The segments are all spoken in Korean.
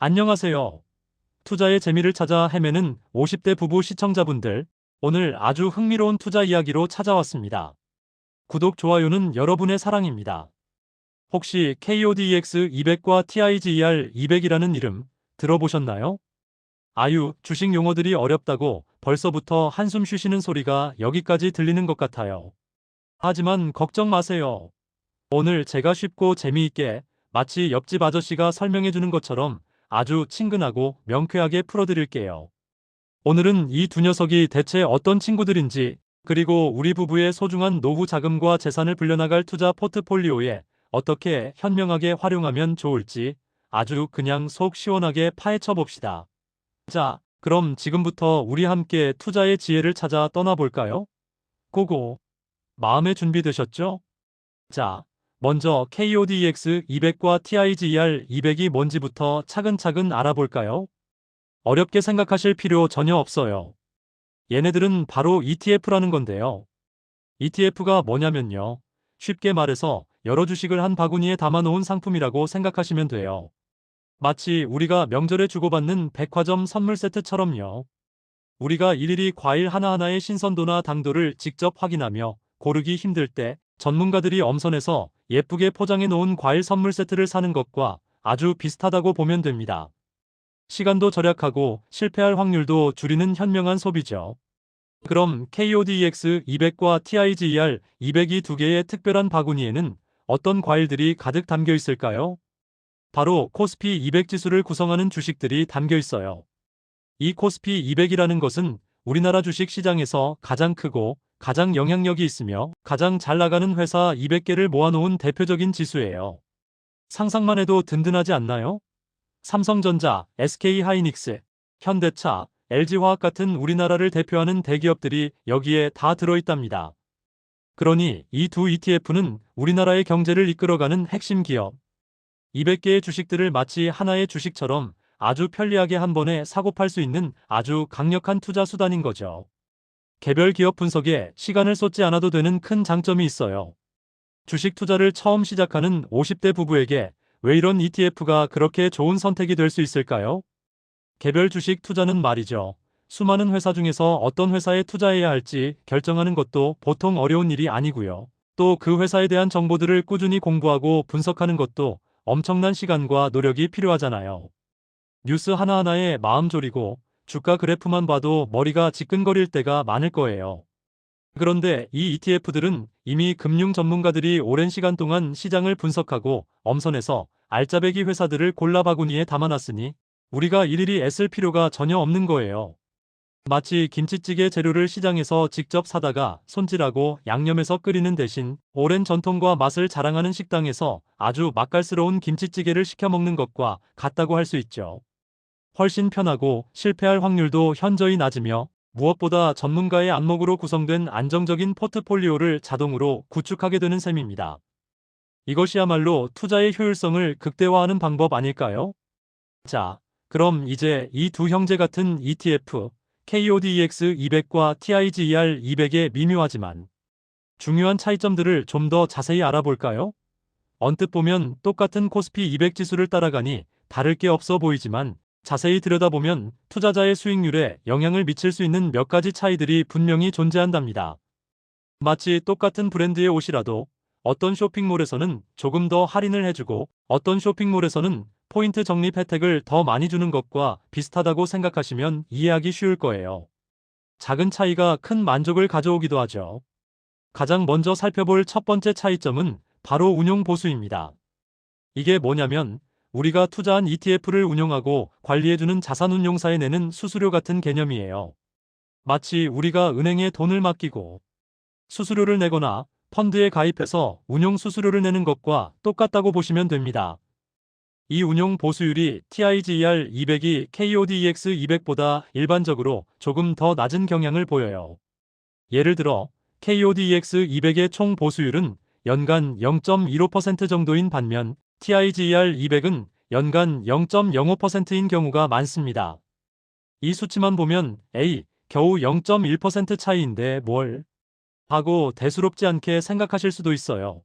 안녕하세요. 투자의 재미를 찾아 헤매는 50대 부부 시청자분들, 오늘 아주 흥미로운 투자 이야기로 찾아왔습니다. 구독, 좋아요는 여러분의 사랑입니다. 혹시 KODX 200과 TIGER 200이라는 이름 들어보셨나요? 아유, 주식 용어들이 어렵다고 벌써부터 한숨 쉬시는 소리가 여기까지 들리는 것 같아요. 하지만 걱정 마세요. 오늘 제가 쉽고 재미있게 마치 옆집 아저씨가 설명해 주는 것처럼 아주 친근하고 명쾌하게 풀어드릴게요. 오늘은 이 두 녀석이 대체 어떤 친구들인지, 그리고 우리 부부의 소중한 노후 자금과 재산을 불려나갈 투자 포트폴리오에 어떻게 현명하게 활용하면 좋을지 아주 그냥 속 시원하게 파헤쳐 봅시다. 자, 그럼 지금부터 우리 함께 투자의 지혜를 찾아 떠나볼까요? 고고. 마음의 준비되셨죠? 자, 먼저 KODX 200과 TIGER 200이 뭔지부터 차근차근 알아볼까요? 어렵게 생각하실 필요 전혀 없어요. 얘네들은 바로 ETF라는 건데요. ETF가 뭐냐면요. 쉽게 말해서 여러 주식을 한 바구니에 담아놓은 상품이라고 생각하시면 돼요. 마치 우리가 명절에 주고받는 백화점 선물 세트처럼요. 우리가 일일이 과일 하나하나의 신선도나 당도를 직접 확인하며 고르기 힘들 때 전문가들이 엄선해서 예쁘게 포장해 놓은 과일 선물 세트를 사는 것과 아주 비슷하다고 보면 됩니다. 시간도 절약하고 실패할 확률도 줄이는 현명한 소비죠. 그럼 KODX 200과 TIGER 200이 두 개의 특별한 바구니에는 어떤 과일들이 가득 담겨 있을까요? 바로 코스피 200 지수를 구성하는 주식들이 담겨 있어요. 이 코스피 200이라는 것은 우리나라 주식 시장에서 가장 크고 가장 영향력이 있으며 가장 잘 나가는 회사 200개를 모아놓은 대표적인 지수예요. 상상만 해도 든든하지 않나요? 삼성전자, SK하이닉스, 현대차, LG화학 같은 우리나라를 대표하는 대기업들이 여기에 다 들어있답니다. 그러니 이 두 ETF는 우리나라의 경제를 이끌어가는 핵심 기업 200개의 주식들을 마치 하나의 주식처럼 아주 편리하게 한 번에 사고 팔 수 있는 아주 강력한 투자 수단인 거죠. 개별 기업 분석에 시간을 쏟지 않아도 되는 큰 장점이 있어요. 주식 투자를 처음 시작하는 50대 부부에게 왜 이런 ETF가 그렇게 좋은 선택이 될 수 있을까요? 개별 주식 투자는 말이죠. 수많은 회사 중에서 어떤 회사에 투자해야 할지 결정하는 것도 보통 어려운 일이 아니고요. 또 그 회사에 대한 정보들을 꾸준히 공부하고 분석하는 것도 엄청난 시간과 노력이 필요하잖아요. 뉴스 하나하나에 마음 졸이고 주가 그래프만 봐도 머리가 지끈거릴 때가 많을 거예요. 그런데 이 ETF들은 이미 금융 전문가들이 오랜 시간 동안 시장을 분석하고 엄선해서 알짜배기 회사들을 골라 바구니에 담아놨으니 우리가 일일이 애쓸 필요가 전혀 없는 거예요. 마치 김치찌개 재료를 시장에서 직접 사다가 손질하고 양념해서 끓이는 대신 오랜 전통과 맛을 자랑하는 식당에서 아주 맛깔스러운 김치찌개를 시켜 먹는 것과 같다고 할 수 있죠. 훨씬 편하고 실패할 확률도 현저히 낮으며 무엇보다 전문가의 안목으로 구성된 안정적인 포트폴리오를 자동으로 구축하게 되는 셈입니다. 이것이야말로 투자의 효율성을 극대화하는 방법 아닐까요? 자, 그럼 이제 이 두 형제 같은 ETF, KODX 200과 TIGER 200의 미묘하지만 중요한 차이점들을 좀 더 자세히 알아볼까요? 언뜻 보면 똑같은 코스피 200 지수를 따라가니 다를 게 없어 보이지만 자세히 들여다보면 투자자의 수익률에 영향을 미칠 수 있는 몇 가지 차이들이 분명히 존재한답니다. 마치 똑같은 브랜드의 옷이라도 어떤 쇼핑몰에서는 조금 더 할인을 해주고 어떤 쇼핑몰에서는 포인트 적립 혜택을 더 많이 주는 것과 비슷하다고 생각하시면 이해하기 쉬울 거예요. 작은 차이가 큰 만족을 가져오기도 하죠. 가장 먼저 살펴볼 첫 번째 차이점은 바로 운용 보수입니다. 이게 뭐냐면 우리가 투자한 ETF를 운용하고 관리해주는 자산운용사에 내는 수수료 같은 개념이에요. 마치 우리가 은행에 돈을 맡기고 수수료를 내거나 펀드에 가입해서 운용 수수료를 내는 것과 똑같다고 보시면 됩니다. 이 운용 보수율이 TIGER 200이 KODX 200보다 일반적으로 조금 더 낮은 경향을 보여요. 예를 들어 KODX 200의 총 보수율은 연간 0.15% 정도인 반면 TIGER 200은 연간 0.05%인 경우가 많습니다. 이 수치만 보면 겨우 0.1% 차이인데 뭘 하고 대수롭지 않게 생각하실 수도 있어요.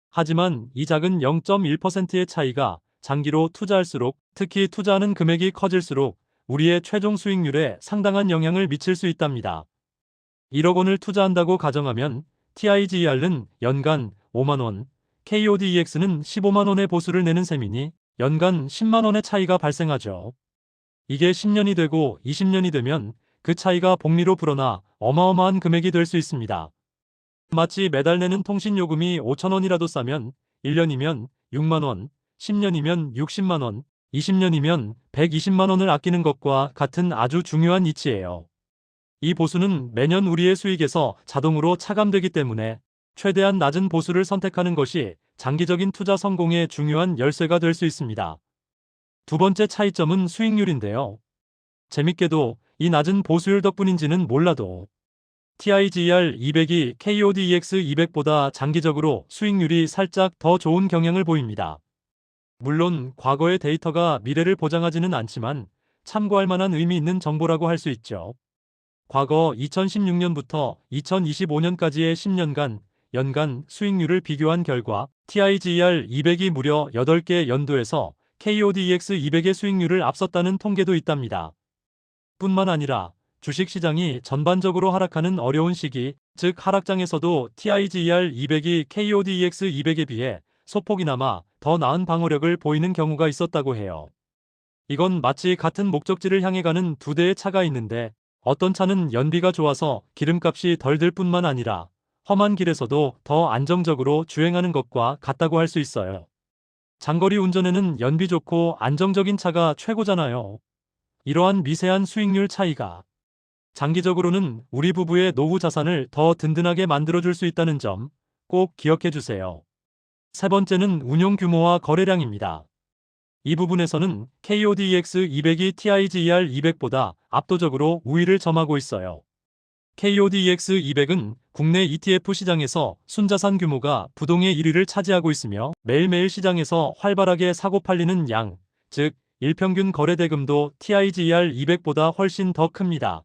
하지만 이 작은 0.1%의 차이가 장기로 투자할수록, 특히 투자하는 금액이 커질수록 우리의 최종 수익률에 상당한 영향을 미칠 수 있답니다. 1억 원을 투자한다고 가정하면 TIGER는 연간 5만 원, KODEX는 15만 원의 보수를 내는 셈이니 연간 10만 원의 차이가 발생하죠. 이게 10년이 되고 20년이 되면 그 차이가 복리로 불어나 어마어마한 금액이 될 수 있습니다. 마치 매달 내는 통신요금이 5천 원이라도 싸면 1년이면 6만 원, 10년이면 60만 원, 20년이면 120만 원을 아끼는 것과 같은 아주 중요한 이치예요. 이 보수는 매년 우리의 수익에서 자동으로 차감되기 때문에 최대한 낮은 보수를 선택하는 것이 장기적인 투자 성공의 중요한 열쇠가 될 수 있습니다. 두 번째 차이점은 수익률인데요. 재밌게도 이 낮은 보수율 덕분인지는 몰라도 TIGER 200이 KODEX 200보다 장기적으로 수익률이 살짝 더 좋은 경향을 보입니다. 물론 과거의 데이터가 미래를 보장하지는 않지만 참고할 만한 의미 있는 정보라고 할 수 있죠. 과거 2016년부터 2025년까지의 10년간 연간 수익률을 비교한 결과 TIGER 200이 무려 8개 연도에서 KODEX 200의 수익률을 앞섰다는 통계도 있답니다. 뿐만 아니라 주식시장이 전반적으로 하락하는 어려운 시기, 즉 하락장에서도 TIGER 200이 KODEX 200에 비해 소폭이나마 더 나은 방어력을 보이는 경우가 있었다고 해요. 이건 마치 같은 목적지를 향해 가는 두 대의 차가 있는데 어떤 차는 연비가 좋아서 기름값이 덜 들 뿐만 아니라 험한 길에서도 더 안정적으로 주행하는 것과 같다고 할 수 있어요. 장거리 운전에는 연비 좋고 안정적인 차가 최고잖아요. 이러한 미세한 수익률 차이가 장기적으로는 우리 부부의 노후 자산을 더 든든하게 만들어줄 수 있다는 점 꼭 기억해 주세요. 세 번째는 운용 규모와 거래량입니다. 이 부분에서는 KODEX 200이 TIGER 200보다 압도적으로 우위를 점하고 있어요. KODEX 200은 국내 ETF 시장에서 순자산 규모가 부동의 1위를 차지하고 있으며 매일매일 시장에서 활발하게 사고 팔리는 양, 즉 일평균 거래대금도 TIGER 200보다 훨씬 더 큽니다.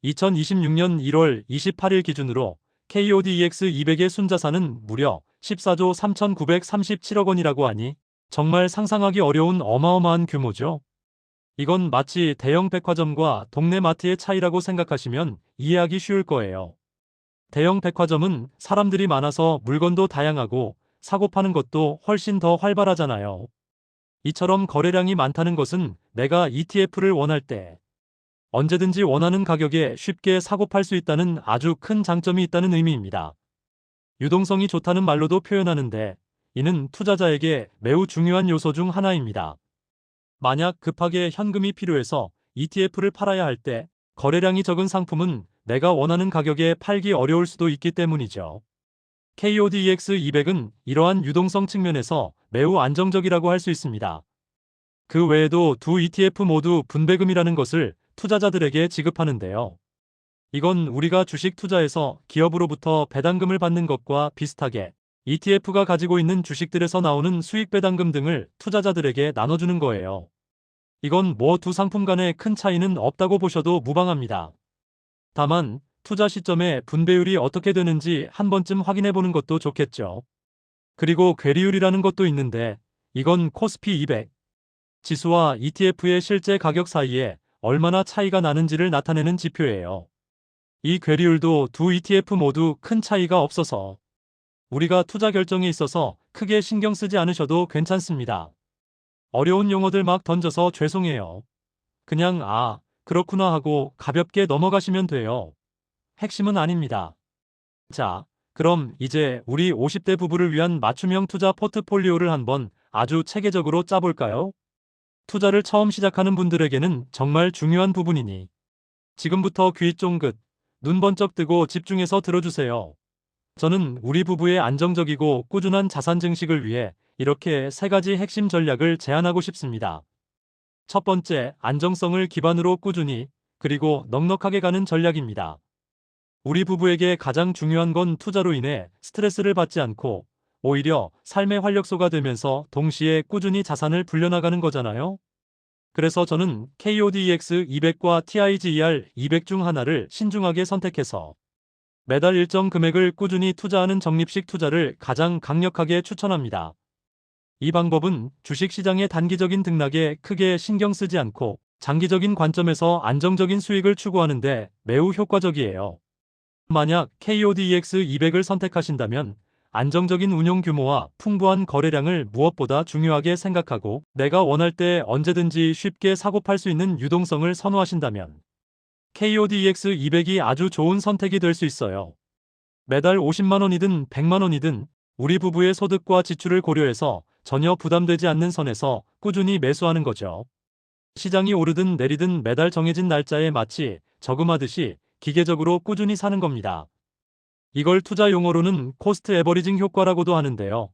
2026년 1월 28일 기준으로 KODEX 200의 순자산은 무려 14조 3,937억 원이라고 하니 정말 상상하기 어려운 어마어마한 규모죠. 이건 마치 대형 백화점과 동네 마트의 차이라고 생각하시면 이해하기 쉬울 거예요. 대형 백화점은 사람들이 많아서 물건도 다양하고 사고 파는 것도 훨씬 더 활발하잖아요. 이처럼 거래량이 많다는 것은 내가 ETF를 원할 때 언제든지 원하는 가격에 쉽게 사고 팔 수 있다는 아주 큰 장점이 있다는 의미입니다. 유동성이 좋다는 말로도 표현하는데 이는 투자자에게 매우 중요한 요소 중 하나입니다. 만약 급하게 현금이 필요해서 ETF를 팔아야 할 때 거래량이 적은 상품은 내가 원하는 가격에 팔기 어려울 수도 있기 때문이죠. KODEX 200은 이러한 유동성 측면에서 매우 안정적이라고 할 수 있습니다. 그 외에도 두 ETF 모두 분배금이라는 것을 투자자들에게 지급하는데요. 이건 우리가 주식 투자에서 기업으로부터 배당금을 받는 것과 비슷하게 ETF가 가지고 있는 주식들에서 나오는 수익 배당금 등을 투자자들에게 나눠주는 거예요. 이건 뭐 두 상품 간의 큰 차이는 없다고 보셔도 무방합니다. 다만 투자 시점에 분배율이 어떻게 되는지 한 번쯤 확인해 보는 것도 좋겠죠. 그리고 괴리율이라는 것도 있는데 이건 코스피 200 지수와 ETF의 실제 가격 사이에 얼마나 차이가 나는지를 나타내는 지표예요. 이 괴리율도 두 ETF 모두 큰 차이가 없어서 우리가 투자 결정에 있어서 크게 신경 쓰지 않으셔도 괜찮습니다. 어려운 용어들 막 던져서 죄송해요. 그냥 그렇구나 하고 가볍게 넘어가시면 돼요. 핵심은 아닙니다. 자, 그럼 이제 우리 50대 부부를 위한 맞춤형 투자 포트폴리오를 한번 아주 체계적으로 짜볼까요? 투자를 처음 시작하는 분들에게는 정말 중요한 부분이니 지금부터 귀 쫑긋, 눈 번쩍 뜨고 집중해서 들어주세요. 저는 우리 부부의 안정적이고 꾸준한 자산 증식을 위해 이렇게 세 가지 핵심 전략을 제안하고 싶습니다. 첫 번째, 안정성을 기반으로 꾸준히 그리고 넉넉하게 가는 전략입니다. 우리 부부에게 가장 중요한 건 투자로 인해 스트레스를 받지 않고 오히려 삶의 활력소가 되면서 동시에 꾸준히 자산을 불려나가는 거잖아요. 그래서 저는 KODEX 200과 TIGER 200 중 하나를 신중하게 선택해서 매달 일정 금액을 꾸준히 투자하는 적립식 투자를 가장 강력하게 추천합니다. 이 방법은 주식시장의 단기적인 등락에 크게 신경 쓰지 않고 장기적인 관점에서 안정적인 수익을 추구하는데 매우 효과적이에요. 만약 KODX 200을 선택하신다면 안정적인 운용 규모와 풍부한 거래량을 무엇보다 중요하게 생각하고 내가 원할 때 언제든지 쉽게 사고 팔 수 있는 유동성을 선호하신다면 KODX 200이 아주 좋은 선택이 될 수 있어요. 매달 50만 원이든 100만 원이든 우리 부부의 소득과 지출을 고려해서 전혀 부담되지 않는 선에서 꾸준히 매수하는 거죠. 시장이 오르든 내리든 매달 정해진 날짜에 마치 저금하듯이 기계적으로 꾸준히 사는 겁니다. 이걸 투자 용어로는 코스트 에버리징 효과라고도 하는데요.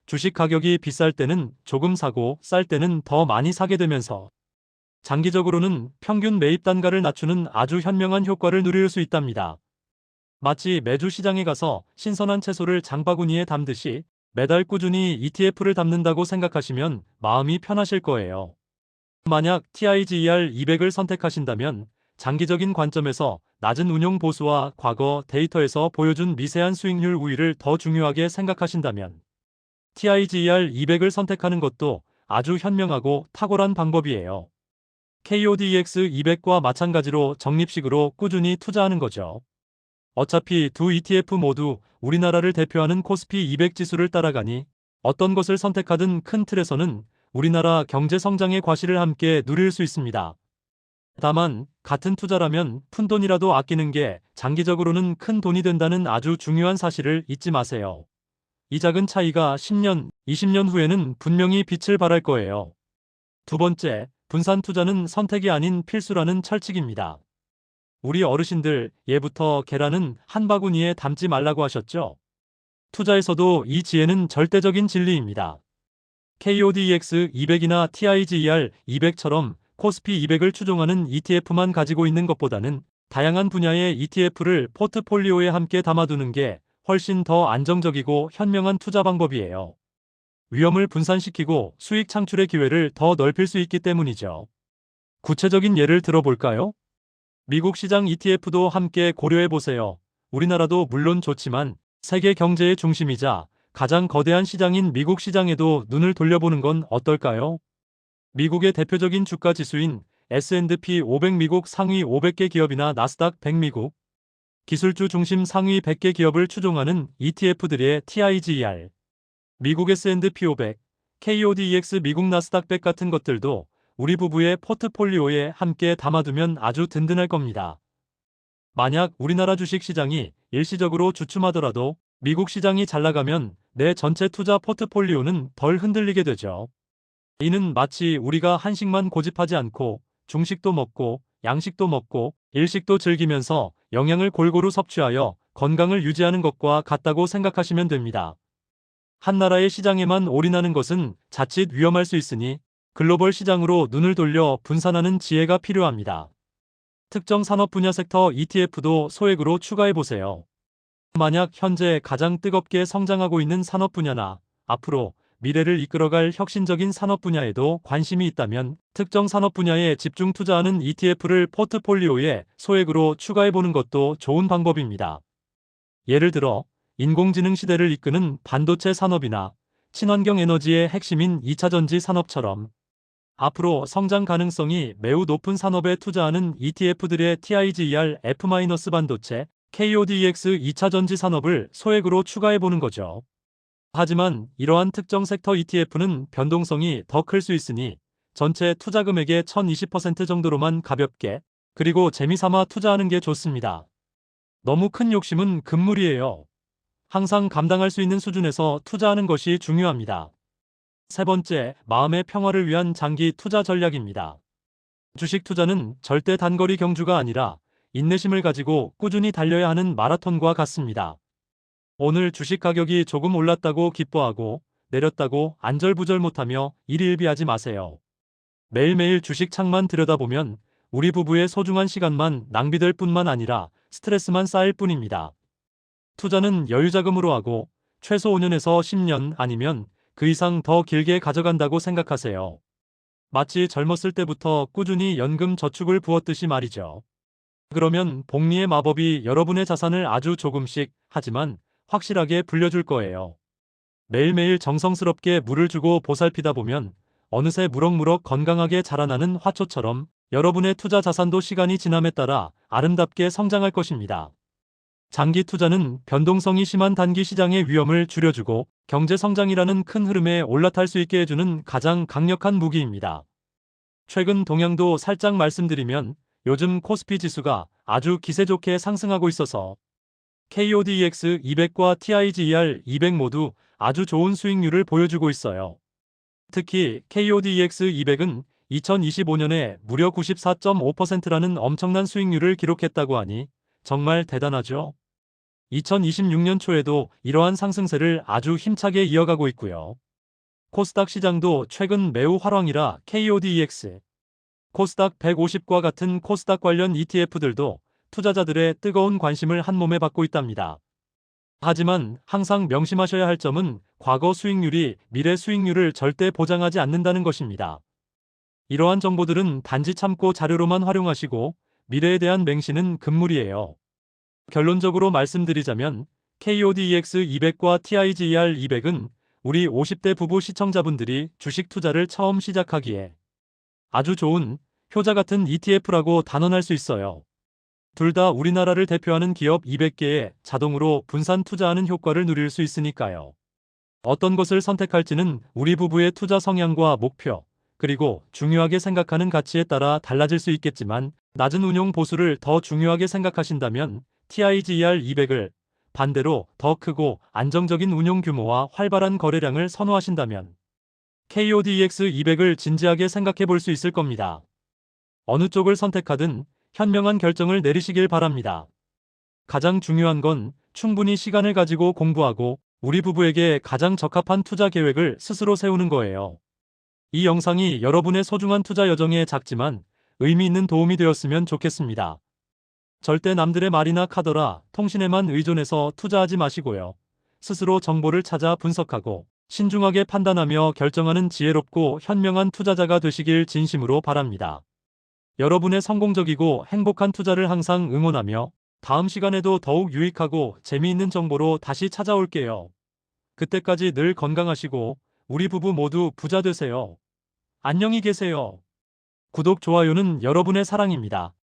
주식 가격이 비쌀 때는 조금 사고 쌀 때는 더 많이 사게 되면서 장기적으로는 평균 매입 단가를 낮추는 아주 현명한 효과를 누릴 수 있답니다. 마치 매주 시장에 가서 신선한 채소를 장바구니에 담듯이 매달 꾸준히 ETF를 담는다고 생각하시면 마음이 편하실 거예요. 만약 TIGER 200을 선택하신다면 장기적인 관점에서 낮은 운용 보수와 과거 데이터에서 보여준 미세한 수익률 우위를 더 중요하게 생각하신다면 TIGER 200을 선택하는 것도 아주 현명하고 탁월한 방법이에요. KODX 200과 마찬가지로 적립식으로 꾸준히 투자하는 거죠. 어차피 두 ETF 모두 우리나라를 대표하는 코스피 200 지수를 따라가니 어떤 것을 선택하든 큰 틀에서는 우리나라 경제 성장의 과실을 함께 누릴 수 있습니다. 다만 같은 투자라면 푼돈이라도 아끼는 게 장기적으로는 큰 돈이 된다는 아주 중요한 사실을 잊지 마세요. 이 작은 차이가 10년, 20년 후에는 분명히 빛을 발할 거예요. 두 번째, 분산 투자는 선택이 아닌 필수라는 철칙입니다. 우리 어르신들 예부터 계란은 한 바구니에 담지 말라고 하셨죠? 투자에서도 이 지혜는 절대적인 진리입니다. KODX 200이나 TIGER 200처럼 코스피 200을 추종하는 ETF만 가지고 있는 것보다는 다양한 분야의 ETF를 포트폴리오에 함께 담아두는 게 훨씬 더 안정적이고 현명한 투자 방법이에요. 위험을 분산시키고 수익 창출의 기회를 더 넓힐 수 있기 때문이죠. 구체적인 예를 들어볼까요? 미국 시장 ETF도 함께 고려해 보세요. 우리나라도 물론 좋지만 세계 경제의 중심이자 가장 거대한 시장인 미국 시장에도 눈을 돌려보는 건 어떨까요? 미국의 대표적인 주가 지수인 S&P 500 미국 상위 500개 기업이나 나스닥 100 미국 기술주 중심 상위 100개 기업을 추종하는 ETF들의 TIGER, 미국 S&P 500, KODX 미국 나스닥 100 같은 것들도 우리 부부의 포트폴리오에 함께 담아두면 아주 든든할 겁니다. 만약 우리나라 주식시장이 일시적으로 주춤하더라도 미국 시장이 잘 나가면 내 전체 투자 포트폴리오는 덜 흔들리게 되죠. 이는 마치 우리가 한식만 고집하지 않고 중식도 먹고 양식도 먹고 일식도 즐기면서 영양을 골고루 섭취하여 건강을 유지하는 것과 같다고 생각하시면 됩니다. 한 나라의 시장에만 올인하는 것은 자칫 위험할 수 있으니 글로벌 시장으로 눈을 돌려 분산하는 지혜가 필요합니다. 특정 산업 분야 섹터 ETF도 소액으로 추가해보세요. 만약 현재 가장 뜨겁게 성장하고 있는 산업 분야나 앞으로 미래를 이끌어갈 혁신적인 산업 분야에도 관심이 있다면 특정 산업 분야에 집중 투자하는 ETF를 포트폴리오에 소액으로 추가해보는 것도 좋은 방법입니다. 예를 들어 인공지능 시대를 이끄는 반도체 산업이나 친환경 에너지의 핵심인 2차전지 산업처럼 앞으로 성장 가능성이 매우 높은 산업에 투자하는 ETF들의 TIGER F-반도체, KODX 2차전지 산업을 소액으로 추가해보는 거죠. 하지만 이러한 특정 섹터 ETF는 변동성이 더 클 수 있으니 전체 투자 금액의 1020% 정도로만 가볍게 그리고 재미삼아 투자하는 게 좋습니다. 너무 큰 욕심은 금물이에요. 항상 감당할 수 있는 수준에서 투자하는 것이 중요합니다. 세 번째, 마음의 평화를 위한 장기 투자 전략입니다. 주식 투자는 절대 단거리 경주가 아니라 인내심을 가지고 꾸준히 달려야 하는 마라톤과 같습니다. 오늘 주식 가격이 조금 올랐다고 기뻐하고 내렸다고 안절부절 못하며 일희일비하지 마세요. 매일매일 주식 창만 들여다보면 우리 부부의 소중한 시간만 낭비될 뿐만 아니라 스트레스만 쌓일 뿐입니다. 투자는 여유자금으로 하고 최소 5년에서 10년 아니면 그 이상 더 길게 가져간다고 생각하세요. 마치 젊었을 때부터 꾸준히 연금 저축을 부었듯이 말이죠. 그러면 복리의 마법이 여러분의 자산을 아주 조금씩 하지만 확실하게 불려줄 거예요. 매일매일 정성스럽게 물을 주고 보살피다 보면 어느새 무럭무럭 건강하게 자라나는 화초처럼 여러분의 투자 자산도 시간이 지남에 따라 아름답게 성장할 것입니다. 장기 투자는 변동성이 심한 단기 시장의 위험을 줄여주고 경제 성장이라는 큰 흐름에 올라탈 수 있게 해주는 가장 강력한 무기입니다. 최근 동향도 살짝 말씀드리면 요즘 코스피 지수가 아주 기세 좋게 상승하고 있어서 KODX 200과 TIGER 200 모두 아주 좋은 수익률을 보여주고 있어요. 특히 KODX 200은 2025년에 무려 94.5%라는 엄청난 수익률을 기록했다고 하니 정말 대단하죠. 2026년 초에도 이러한 상승세를 아주 힘차게 이어가고 있고요. 코스닥 시장도 최근 매우 활황이라 KODX, 코스닥 150과 같은 코스닥 관련 ETF들도 투자자들의 뜨거운 관심을 한몸에 받고 있답니다. 하지만 항상 명심하셔야 할 점은 과거 수익률이 미래 수익률을 절대 보장하지 않는다는 것입니다. 이러한 정보들은 단지 참고 자료로만 활용하시고 미래에 대한 맹신은 금물이에요. 결론적으로 말씀드리자면 KODX 200과 TIGER 200은 우리 50대 부부 시청자분들이 주식 투자를 처음 시작하기에 아주 좋은 효자 같은 ETF라고 단언할 수 있어요. 둘 다 우리나라를 대표하는 기업 200개에 자동으로 분산 투자하는 효과를 누릴 수 있으니까요. 어떤 것을 선택할지는 우리 부부의 투자 성향과 목표, 그리고 중요하게 생각하는 가치에 따라 달라질 수 있겠지만 낮은 운용 보수를 더 중요하게 생각하신다면 TIGER 200을, 반대로 더 크고 안정적인 운용 규모와 활발한 거래량을 선호하신다면 KODX 200을 진지하게 생각해 볼 수 있을 겁니다. 어느 쪽을 선택하든 현명한 결정을 내리시길 바랍니다. 가장 중요한 건 충분히 시간을 가지고 공부하고 우리 부부에게 가장 적합한 투자 계획을 스스로 세우는 거예요. 이 영상이 여러분의 소중한 투자 여정에 작지만 의미 있는 도움이 되었으면 좋겠습니다. 절대 남들의 말이나 카더라, 통신에만 의존해서 투자하지 마시고요. 스스로 정보를 찾아 분석하고 신중하게 판단하며 결정하는 지혜롭고 현명한 투자자가 되시길 진심으로 바랍니다. 여러분의 성공적이고 행복한 투자를 항상 응원하며 다음 시간에도 더욱 유익하고 재미있는 정보로 다시 찾아올게요. 그때까지 늘 건강하시고 우리 부부 모두 부자 되세요. 안녕히 계세요. 구독, 좋아요는 여러분의 사랑입니다.